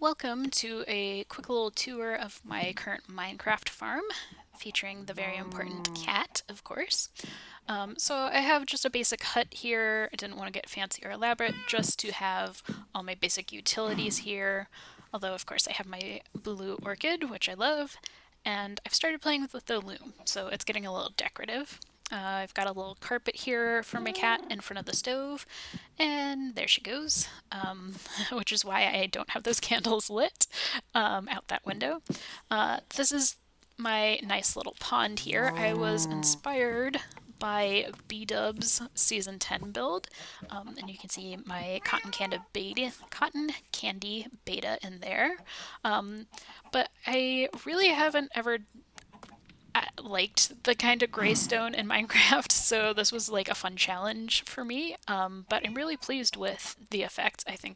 Welcome to a quick little tour of my current Minecraft farm, featuring the very important cat, of course. So I have just a basic hut here. I didn't want to get fancy or elaborate, just to have all my basic utilities here. Although, of course, I have my blue orchid, which I love, and I've started playing with the loom, so it's getting a little decorative. I've got a little carpet here for my cat in front of the stove, and there she goes, which is why I don't have those candles lit out that window. This is my nice little pond here. I was inspired by B-Dub's Season 10 build, and you can see my cotton candy beta in there. But I really haven't ever liked the kind of graystone in Minecraft, so this was like a fun challenge for me. But I'm really pleased with the effect. I think,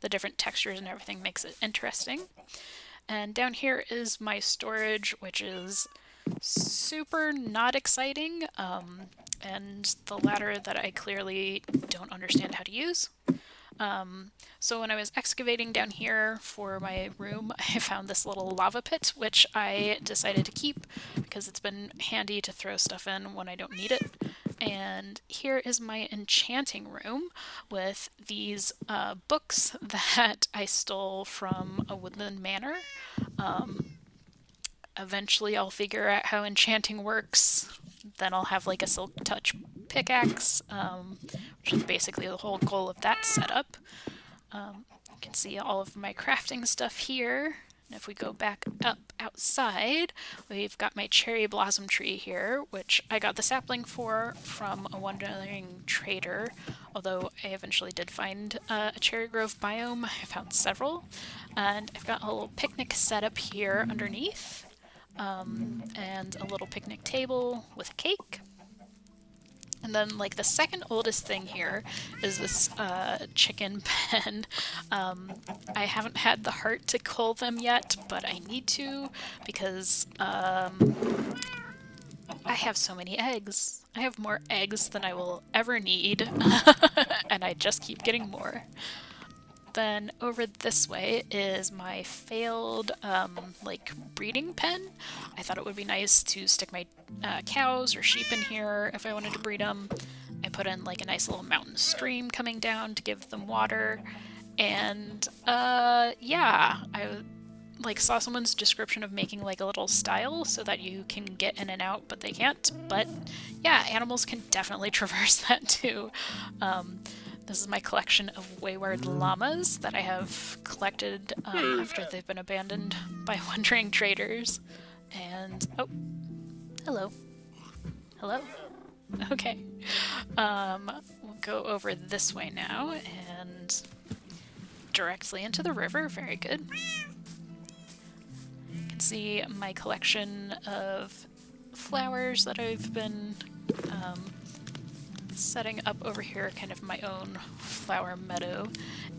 the different textures and everything makes it interesting. And down here is my storage, which is super not exciting, and the ladder that I clearly don't understand how to use. So when I was excavating down here for my room, I found this little lava pit, which I decided to keep because it's been handy to throw stuff in when I don't need it. And here is my enchanting room with these books that I stole from a woodland manor. Eventually I'll figure out how enchanting works. Then I'll have like a silk touch pickaxe, which is basically the whole goal of that setup. You can see all of my crafting stuff here. And if we go back up outside, we've got my cherry blossom tree here, which I got the sapling for from a wandering trader, although I eventually did find a cherry grove biome. I found several. And I've got a little picnic set up here underneath, and a little picnic table with a cake. And then, like, the second oldest thing here is this chicken pen. I haven't had the heart to cull them yet, but I need to because I have so many eggs. I have more eggs than I will ever need, and I just keep getting more. Then over this way is my failed like breeding pen. I thought it would be nice to stick my cows or sheep in here if I wanted to breed them. I put in like a nice little mountain stream coming down to give them water. And yeah, I like saw someone's description of making like a little stile so that you can get in and out, but they can't. But yeah, animals can definitely traverse that too. This is my collection of wayward llamas that I have collected after they've been abandoned by wandering traders. And oh, hello, hello. Okay, we'll go over this way now and directly into the river. Very good. You can see my collection of flowers that I've been setting up over here, kind of my own flower meadow.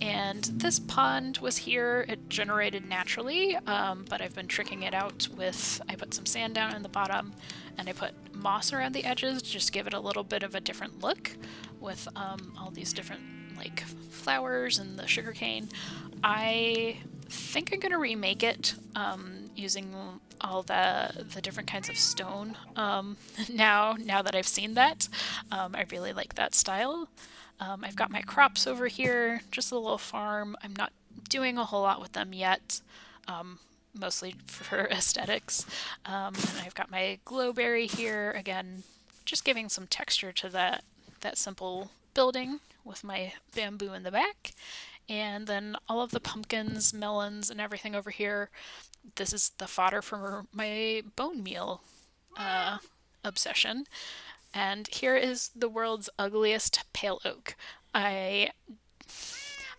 And this pond was here. It generated naturally, but I've been tricking it out with, I put some sand down in the bottom and I put moss around the edges just to give it a little bit of a different look with all these different like flowers and the sugarcane. I think I'm gonna remake it using all the different kinds of stone. Now that I've seen that, I really like that style. I've got my crops over here, just a little farm. I'm not doing a whole lot with them yet, mostly for aesthetics. And I've got my glowberry here, again, just giving some texture to that simple building with my bamboo in the back. And then all of the pumpkins, melons, and everything over here. This is the fodder for my bone meal obsession. And here is the world's ugliest pale oak. I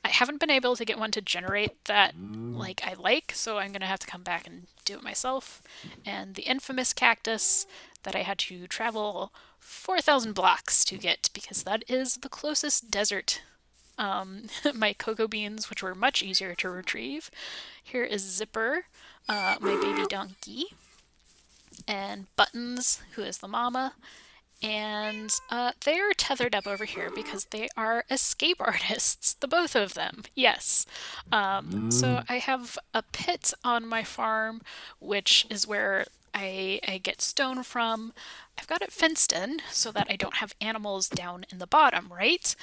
haven't been able to get one to generate that like I like, so I'm gonna have to come back and do it myself. And the infamous cactus that I had to travel 4,000 blocks to get because that is the closest desert. My cocoa beans, which were much easier to retrieve. Here is Zipper, my baby donkey, and Buttons, who is the mama, and they are tethered up over here because they are escape artists, the both of them. Yes. So I have a pit on my farm, which is where I get stone from. I've got it fenced in so that I don't have animals down in the bottom, right?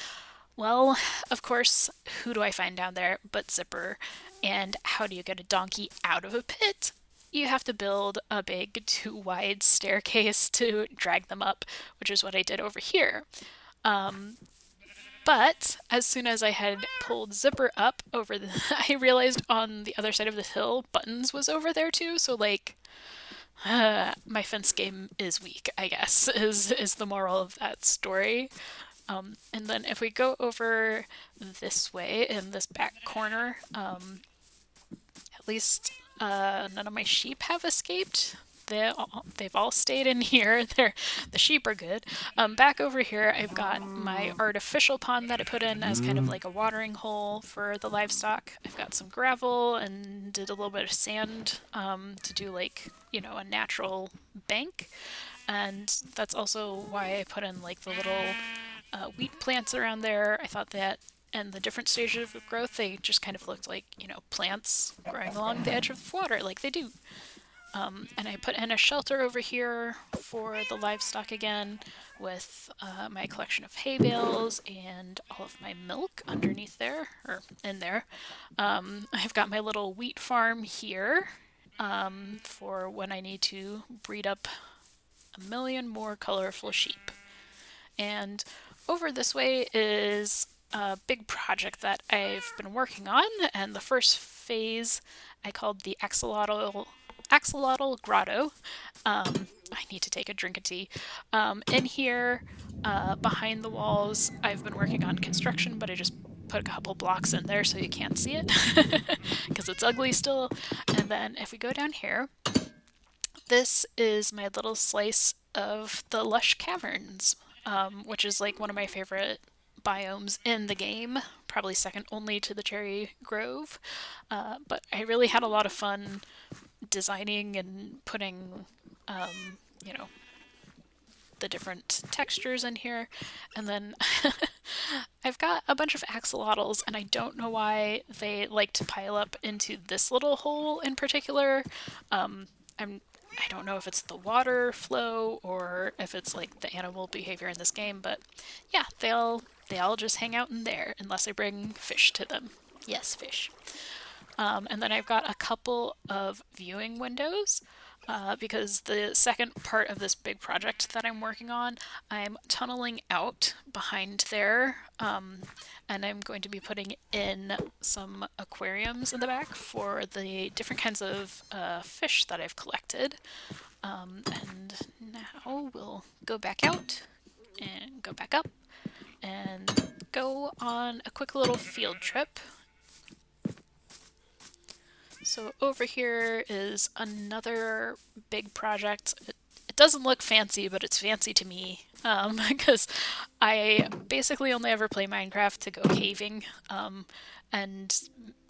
Well, of course, who do I find down there but Zipper? And how do you get a donkey out of a pit? You have to build a big too wide staircase to drag them up, which is what I did over here. But as soon as I had pulled Zipper up over the, I realized on the other side of the hill, Buttons was over there too. So like, my fence game is weak, I guess, is the moral of that story. And then if we go over this way in this back corner, at least none of my sheep have escaped. They've all stayed in here. The sheep are good. Back over here, I've got my artificial pond that I put in as kind of like a watering hole for the livestock. I've got some gravel and did a little bit of sand to do like, you know, a natural bank. And that's also why I put in like the little wheat plants around there. I thought that and the different stages of growth, they just kind of looked like, you know, plants growing along the edge of water like they do. And I put in a shelter over here for the livestock again with my collection of hay bales and all of my milk underneath there, or in there. I've got my little wheat farm here for when I need to breed up a million more colorful sheep. And over this way is a big project that I've been working on, and the first phase I called the Axolotl Grotto. I need to take a drink of tea. In here, behind the walls, I've been working on construction, but I just put a couple blocks in there so you can't see it because it's ugly still. And then if we go down here, this is my little slice of the lush caverns, which is like one of my favorite biomes in the game, probably second only to the Cherry Grove. But I really had a lot of fun designing and putting, you know, the different textures in here. And then I've got a bunch of axolotls, and I don't know why they like to pile up into this little hole in particular. I don't know if it's the water flow or if it's like the animal behavior in this game, but yeah, they all just hang out in there unless I bring fish to them. Yes, fish. And then I've got a couple of viewing windows because the second part of this big project that I'm working on, I'm tunneling out behind there, and I'm going to be putting in some aquariums in the back for the different kinds of fish that I've collected. And now we'll go back out and go back up and go on a quick little field trip. So over here is another big project. It doesn't look fancy, but it's fancy to me because I basically only ever play Minecraft to go caving, and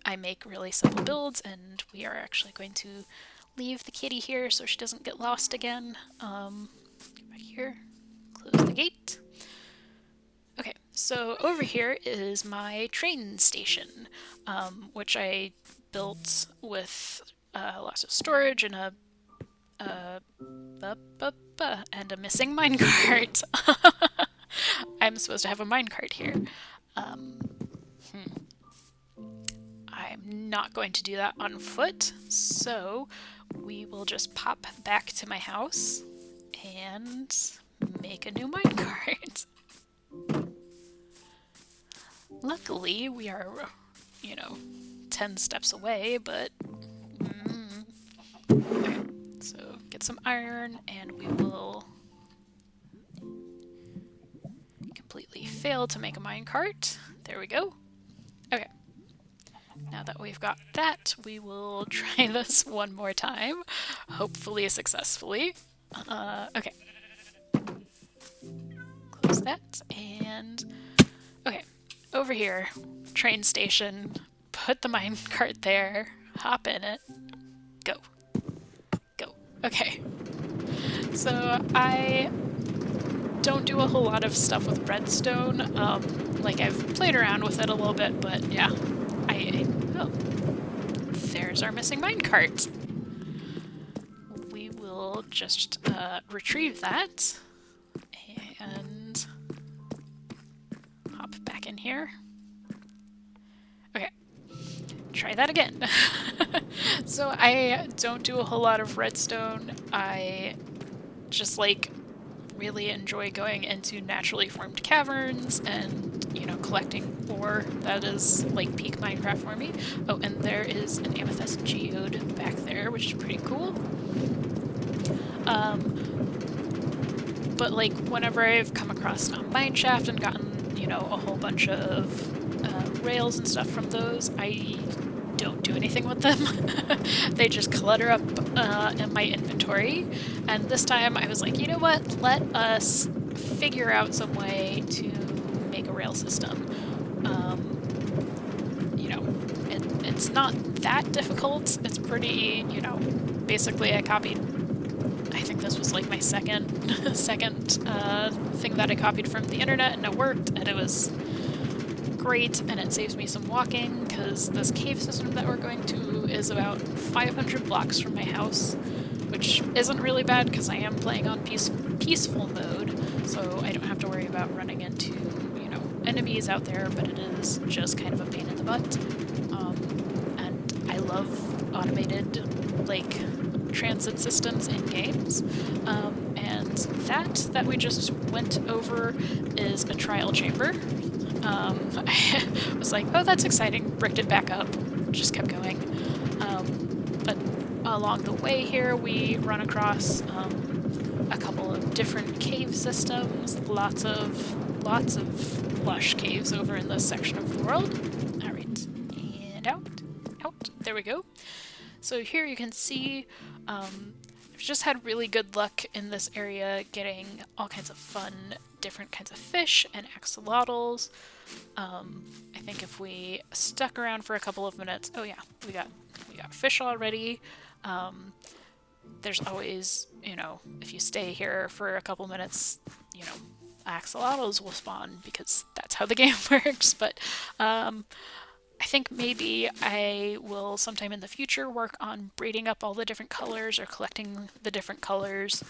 I make really simple builds, and we are actually going to leave the kitty here so she doesn't get lost again. Go back here, close the gate. Okay, so over here is my train station, which I built with lots of storage and a missing minecart. I'm supposed to have a minecart here. I'm not going to do that on foot, so we will just pop back to my house and make a new minecart. Luckily, we are, you know, 10 steps away, but okay, so get some iron and we will completely fail to make a minecart. There we go. Okay, now that we've got that, we will try this one more time, hopefully successfully. Okay, close that, and okay, over here, train station. Put the minecart there, hop in it, go. Go. Okay. So I don't do a whole lot of stuff with redstone. Like I've played around with it a little bit, but yeah. Oh, there's our missing minecart. We will just retrieve that and hop back in here. Okay, try that again. So I don't do a whole lot of redstone. I just like really enjoy going into naturally formed caverns and, you know, collecting ore. That is like peak Minecraft for me. Oh, and there is an amethyst geode back there, which is pretty cool. But like whenever I've come across a mineshaft and gotten, you know, a whole bunch of rails and stuff from those, I don't do anything with them. They just clutter up in my inventory. And this time I was like, you know what? Let us figure out some way to make a rail system. You know, it's not that difficult. It's pretty, you know, basically I copied, I think this was like my second thing that I copied from the internet, and it worked, and it was great, and it saves me some walking because this cave system that we're going to is about 500 blocks from my house, which isn't really bad because I am playing on peaceful mode, so I don't have to worry about running into, you know, enemies out there, but it is just kind of a pain in the butt. And I love automated, like, transit systems in games, and that we just went over is a trial chamber. I was like, oh, that's exciting, bricked it back up, just kept going. But along the way here, we run across a couple of different cave systems, lots of lush caves over in this section of the world. All right, and out, there we go. So here you can see I've just had really good luck in this area getting all kinds of fun, different kinds of fish and axolotls. I think if we stuck around for a couple of minutes, oh yeah, we got fish already. There's always, you know, if you stay here for a couple minutes, you know, axolotls will spawn because that's how the game works. But I think maybe I will sometime in the future work on breeding up all the different colors or collecting the different colors.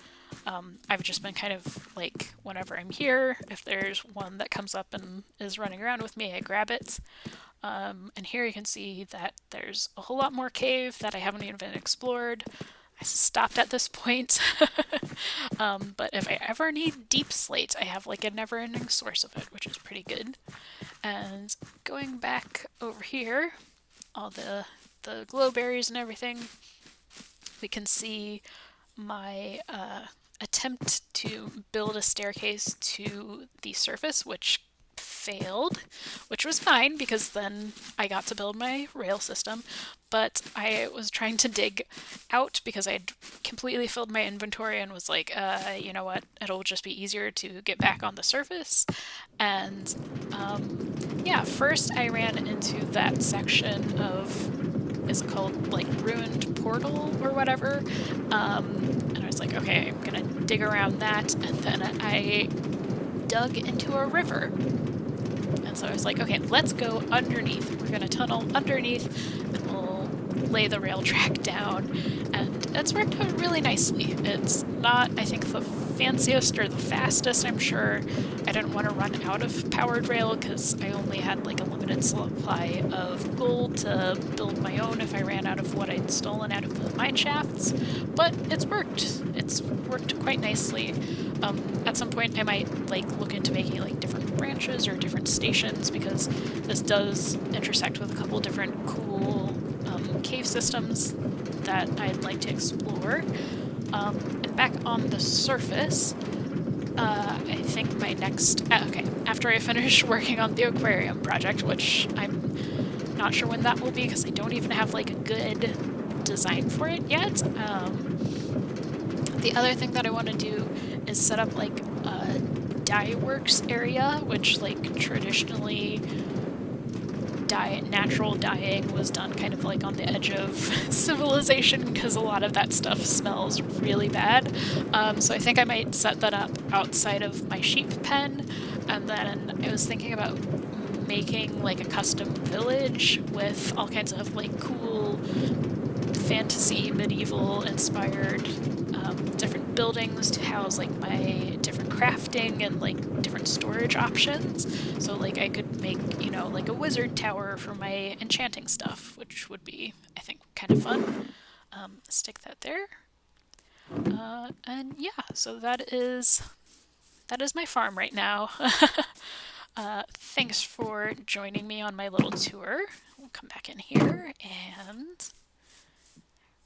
I've just been kind of like, whenever I'm here, if there's one that comes up and is running around with me, I grab it. And here you can see that there's a whole lot more cave that I haven't even explored. I stopped at this point. But if I ever need deep slate, I have like a never-ending source of it, which is pretty good. And going back over here, all the glowberries and everything, we can see my attempt to build a staircase to the surface, which failed, which was fine because then I got to build my rail system. But I was trying to dig out because I'd completely filled my inventory and was like, you know what, it'll just be easier to get back on the surface. And yeah, first I ran into that section of, is it called like ruined portal or whatever? And I was like, okay, I'm gonna dig around that, and then I dug into a river. And so I was like, okay, let's go underneath. We're gonna tunnel underneath and we'll lay the rail track down. And it's worked out really nicely. It's not, I think, the fanciest or the fastest. I'm sure I didn't want to run out of powered rail because I only had like a limited supply of gold to build my own if I ran out of what I'd stolen out of the mine shafts. But it's worked. It's worked quite nicely. At some point I might like look into making like different branches or different stations because this does intersect with a couple different cool cave systems that I'd like to explore. And back on the surface, I think my next... okay, after I finish working on the aquarium project, which I'm not sure when that will be because I don't even have like a good design for it yet. The other thing that I want to do is set up like a dye works area, which like traditionally natural dyeing was done kind of like on the edge of civilization because a lot of that stuff smells really bad. So I think I might set that up outside of my sheep pen, and then I was thinking about making like a custom village with all kinds of like cool fantasy medieval inspired different buildings to house like my different crafting and like different storage options. So like I could make, you know, like a wizard tower for my enchanting stuff, which would be, I think, kind of fun. Stick that there. And yeah, so that is my farm right now. Thanks for joining me on my little tour. We'll come back in here and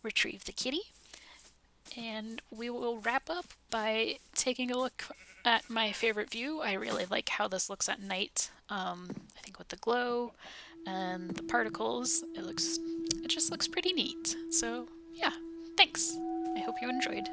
retrieve the kitty. And we will wrap up by taking a look at my favorite view. I really like how this looks at night. I think with the glow and the particles, it just looks pretty neat. So yeah, thanks. I hope you enjoyed.